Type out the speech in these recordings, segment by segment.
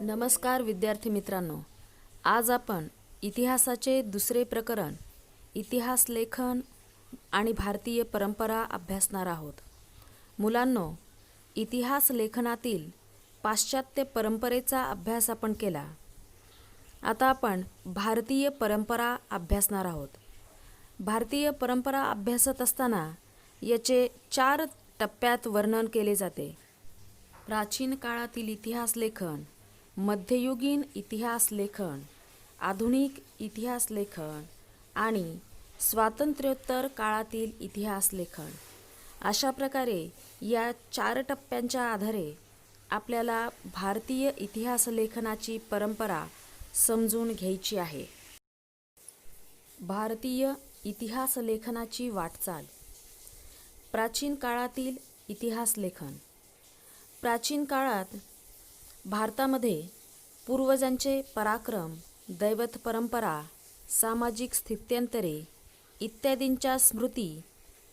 नमस्कार विद्यार्थी मित्रांनो, आज आपण इतिहासाचे दुसरे प्रकरण इतिहास लेखन आणि भारतीय परंपरा अभ्यासणार आहोत. मुलांनो, इतिहास लेखनातील पाश्चात्य परंपरेचा अभ्यास आपण केला. आता आपण भारतीय परंपरा अभ्यासणार आहोत. भारतीय परंपरा अभ्यासत असताना याचे 4 टप्प्यात वर्णन केले जाते. प्राचीन काळातील इतिहास लेखन, मध्ययुगीन इतिहास लेखन, आधुनिक इतिहास लेखन आणि स्वातंत्र्योत्तर काळातील इतिहास लेखन. अशा प्रकारे या 4 टप्प्यांच्या आधारे आपल्याला भारतीय इतिहास लेखनाची परंपरा समजून घ्यायची आहे. भारतीय इतिहास लेखनाची वाटचाल. प्राचीन काळातील इतिहास लेखन. प्राचीन काळात भारतामध्ये पूर्वजांचे पराक्रम, दैवत परंपरा, सामाजिक स्थित्यंतरे इत्यादींच्या स्मृती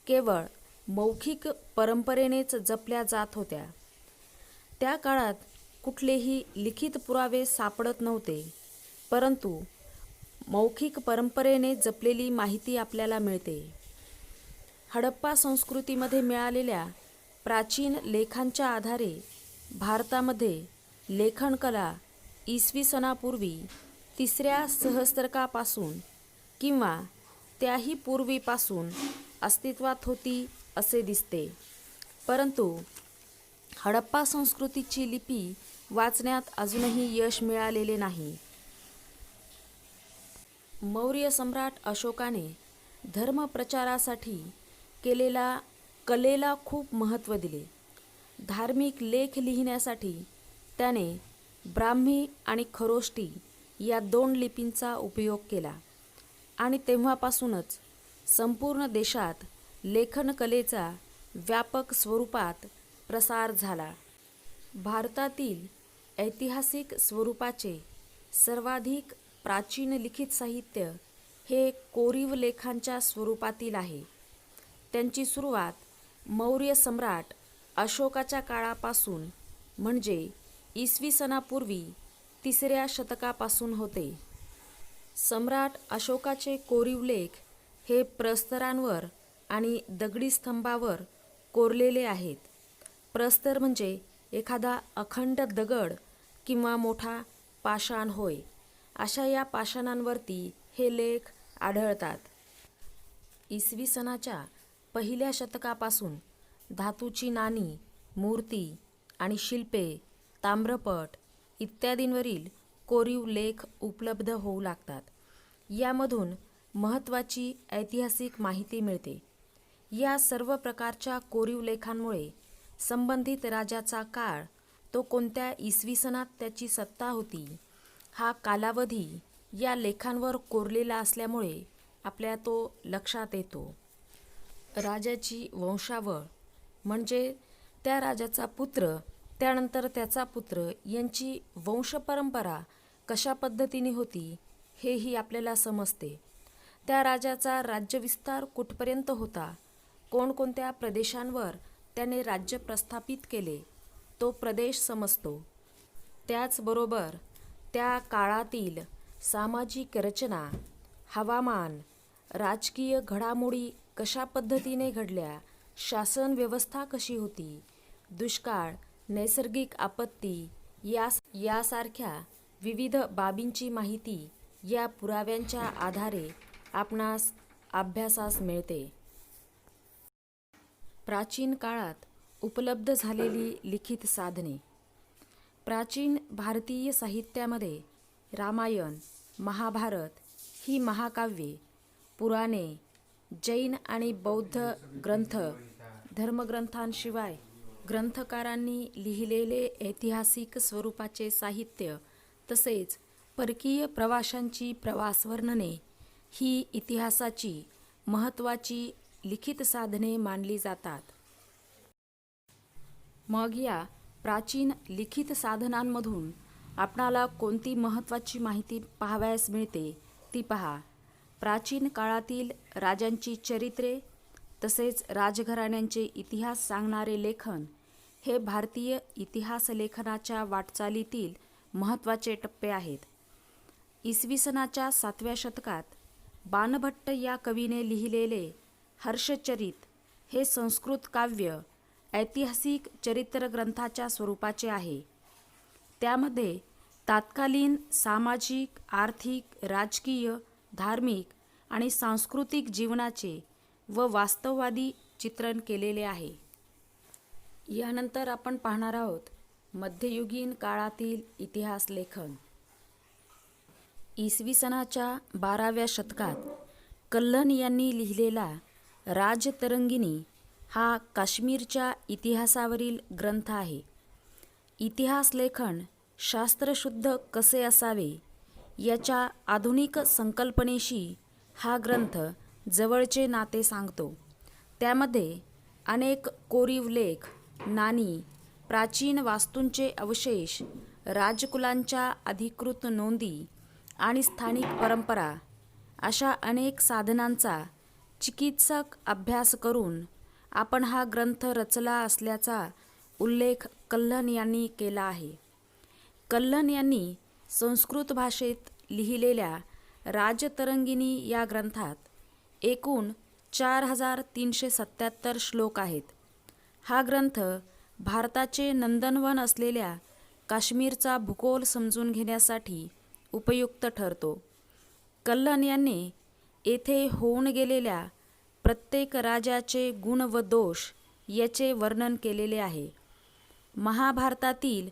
केवळ मौखिक परंपरेनेच जपल्या जात होत्या. त्या काळात कुठलेही लिखित पुरावे सापडत नव्हते, परंतु मौखिक परंपरेने जपलेली माहिती आपल्याला मिळते. हडप्पा संस्कृतीमध्ये मिळालेल्या प्राचीन लेखांच्या आधारे भारतामध्ये लेखनकला इसवी सनापूर्वी 3ऱ्या सहस्त्रकापासून किंवा त्याही पूर्वीपासून अस्तित्वात होती असे दिसते. परंतु हडप्पा संस्कृतीची लिपी वाचण्यात अजूनही यश मिळालेले नाही. मौर्य सम्राट अशोकाने धर्मप्रचारासाठी केलेला कलेला खूप महत्त्व दिले. धार्मिक लेख लिहिण्यासाठी त्याने ब्राह्मी आणि खरोष्टी या 2 लिपींचा उपयोग केला आणि तेव्हापासूनच संपूर्ण देशात लेखनकलेचा व्यापक स्वरूपात प्रसार झाला. भारतातील ऐतिहासिक स्वरूपाचे सर्वाधिक प्राचीन लिखित साहित्य हे कोरीव लेखांच्या स्वरूपातील आहे. त्यांची सुरुवात मौर्य सम्राट अशोकाच्या काळापासून म्हणजे इसवी सनापूर्वी 3ऱ्या शतकापासून होते. सम्राट अशोकाचे कोरीव लेख हे प्रस्तरांवर आणि दगडी स्तंभावर कोरलेले आहेत. प्रस्तर म्हणजे एखादा अखंड दगड किंवा मोठा पाषाण होय. अशा या पाषाणांवरती हे लेख आढळतात. इसवी सनाच्या 1ल्या शतकापासून धातूची नाणी, मूर्ती आणि शिल्पे, ताम्रपट इत्यादींवरील कोरीव लेख उपलब्ध होऊ लागतात. यामधून महत्त्वाची ऐतिहासिक माहिती मिळते. या सर्व प्रकारच्या कोरीव लेखांमुळे संबंधित राजाचा काळ, तो कोणत्या इसवी सनात त्याची सत्ता होती, हा कालावधी या लेखांवर कोरलेला असल्यामुळे आपल्या तो लक्षात येतो. राजाची वंशावळ म्हणजे त्या राजाचा पुत्र, त्यानंतर त्याचा पुत्र यांची वंशपरंपरा कशा पद्धतीने होती हेही आपल्याला समजते. त्या राजाचा राज्यविस्तार कुठपर्यंत होता, कोणकोणत्या प्रदेशांवर त्याने राज्य प्रस्थापित केले, तो प्रदेश समजतो. त्याचबरोबर त्या काळातील सामाजिक रचना, हवामान, राजकीय घडामोडी कशा पद्धतीने घडल्या, शासन व्यवस्था कशी होती, दुष्काळ, नैसर्गिक आपत्ती यासारख्या विविध बाबींची माहिती या पुराव्यांच्या आधारे आपणास अभ्यासास मिळते. प्राचीन काळात उपलब्ध झालेली लिखित साधने. प्राचीन भारतीय साहित्यामध्ये रामायण, महाभारत ही महाकाव्ये, पुराणे, जैन आणि बौद्ध ग्रंथ, धर्मग्रंथांशिवाय ग्रंथकारांनी लिहिलेले ऐतिहासिक स्वरूपाचे साहित्य तसेच परकीय प्रवाशांची प्रवासवर्णने ही इतिहासाची महत्त्वाची लिखित साधने मानली जातात. मग या प्राचीन लिखित साधनांमधून आपणाला कोणती महत्त्वाची माहिती पाहावयास मिळते ती पहा. प्राचीन काळातील राजांची चरित्रे तसेच राजघराण्यांचे इतिहास सांगणारे लेखन हे भारतीय इतिहास लेखनाच्या वाटचालीतील महत्त्वाचे टप्पे आहेत. इसवी सनाच्या 7व्या शतकात बाणभट्ट या कवीने लिहिलेले हर्षचरित हे संस्कृत काव्य ऐतिहासिक चरित्र ग्रंथाच्या स्वरूपाचे आहे. त्यामध्ये तत्कालीन सामाजिक, आर्थिक, राजकीय, धार्मिक आणि सांस्कृतिक जीवनाचे व वास्तववादी चित्रण केलेले आहे. यानंतर आपण पाहणार आहोत मध्ययुगीन काळातील इतिहास लेखन. इसवी सनाच्या 12व्या शतकात कल्हण यांनी लिहिलेला राजतरंगिणी हा काश्मीरच्या इतिहासावरील ग्रंथ आहे. इतिहास लेखन शास्त्रशुद्ध कसे असावे याच्या आधुनिक संकल्पनेशी हा ग्रंथ जवळचे नाते सांगतो. त्यामध्ये अनेक कोरीव लेख, नाणी, प्राचीन वास्तूंचे अवशेष, राजकुलांच्या अधिकृत नोंदी आणि स्थानिक परंपरा अशा अनेक साधनांचा चिकित्सक अभ्यास करून आपण हा ग्रंथ रचला असल्याचा उल्लेख कल्हण यांनी केला आहे. कल्हण यांनी संस्कृत भाषेत लिहिलेल्या राजतरंगिणी या ग्रंथात एकूण 4377 श्लोक आहेत. हा ग्रंथ भारताचे नंदनवन असलेल्या काश्मीरचा भूगोल समजून घेण्यासाठी उपयुक्त ठरतो. कल्हण यांनी येथे होऊन गेलेल्या प्रत्येक राजाचे गुण व दोष याचे वर्णन केलेले आहे. महाभारतातील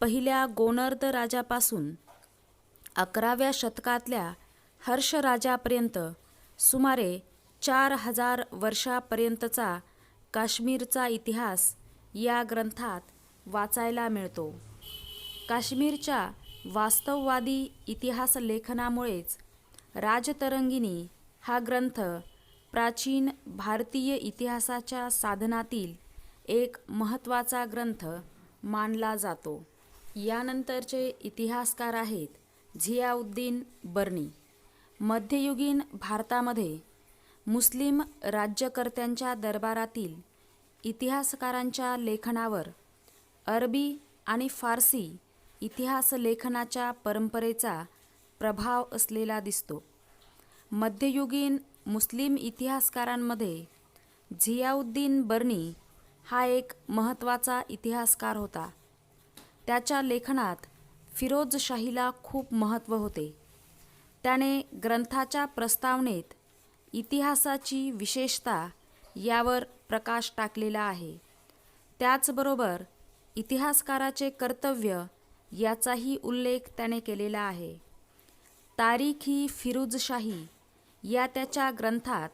पहिल्या गोनर्द राजापासून 11व्या शतकातल्या हर्ष राजापर्यंत सुमारे 4000 वर्षापर्यंतचा काश्मीरचा इतिहास या ग्रंथात वाचायला मिळतो. काश्मीरच्या वास्तववादी इतिहास लेखनामुळेच राजतरंगिणी हा ग्रंथ प्राचीन भारतीय इतिहासाच्या साधनातील एक महत्त्वाचा ग्रंथ मानला जातो. यानंतरचे इतिहासकार आहेत झियाउद्दीन बर्नी. मध्ययुगीन भारतामध्ये मुस्लिम राज्यकर्त्यांच्या दरबारातील इतिहासकारांच्या लेखनावर अरबी आणि फारसी इतिहास लेखनाच्या परंपरेचा प्रभाव असलेला दिसतो. मध्ययुगीन मुस्लिम इतिहासकारांमध्ये झियाउद्दीन बर्नी हा एक महत्त्वाचा इतिहासकार होता. त्याच्या लेखनात फिरोजशाहीला खूप महत्त्व होते. त्याने ग्रंथाच्या प्रस्तावनेत इतिहासाची विशेषता यावर प्रकाश टाकलेला आहे. त्याचबरोबर इतिहासकाराचे कर्तव्य याचाही उल्लेख त्याने केलेला आहे. तारीखी फिरोजशाही या त्याच्या ग्रंथात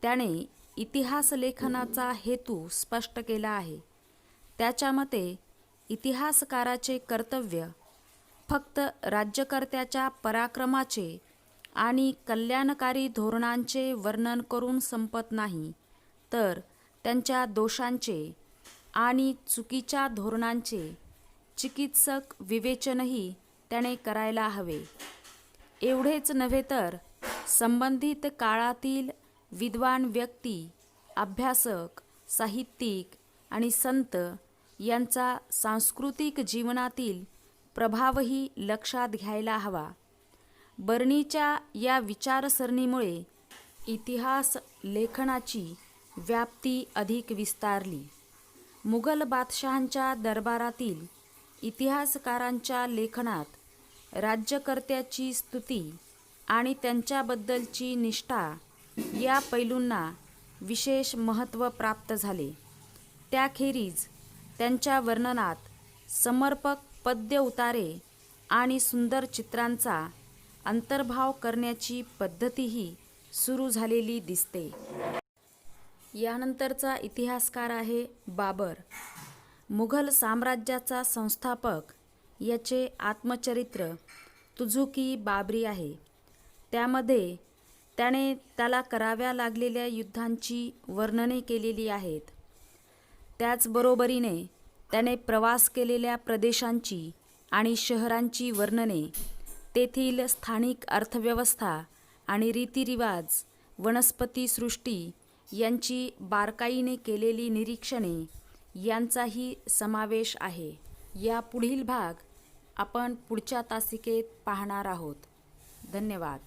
त्याने इतिहास लेखनाचा हेतू स्पष्ट केला आहे. त्याच्या मते इतिहासकाराचे कर्तव्य फक्त राज्यकर्त्याच्या पराक्रमाचे आणि कल्याणकारी धोरणांचे वर्णन करून संपत नाही, तर त्यांच्या दोषांचे आणि चुकीच्या धोरणांचे चिकित्सक विवेचनही त्याने करायला हवे. एवढेच नव्हे तर संबंधित काळातील विद्वान व्यक्ती, अभ्यासक, साहित्यिक आणि संत यांचा सांस्कृतिक जीवनातील प्रभावही लक्षात घ्यायला हवा. बर्नीच्या या विचारसरणीमुळे इतिहास लेखनाची व्याप्ती अधिक विस्तारली. मुघल बादशहांच्या दरबारातील इतिहासकारांच्या लेखनात राज्यकर्त्याची स्तुती आणि त्यांच्याबद्दलची निष्ठा या पैलूंना विशेष महत्त्व प्राप्त झाले. त्याखेरीज त्यांच्या वर्णनात समर्पक पद्य उतारे आणि सुंदर चित्रांचा अंतर्भाव करण्याची पद्धतीही सुरू झालेली दिसते. यानंतरचा इतिहासकार आहे बाबर. मुघल साम्राज्याचा संस्थापक याचे आत्मचरित्र तुझुकी बाबरी आहे. त्यामध्ये त्याने त्याला कराव्या लागलेल्या युद्धांची वर्णने केलेली आहेत. त्याचबरोबरीने त्याने प्रवास केलेल्या प्रदेशांची आणि शहरांची वर्णने, तेथील स्थानिक अर्थव्यवस्था आणि रीतिरिवाज, वनस्पतीसृष्टी यांची बारकाईने केलेली निरीक्षणे यांचाही समावेश आहे. या पुढील भाग आपण पुढच्या तासिकेत पाहणार आहोत. धन्यवाद.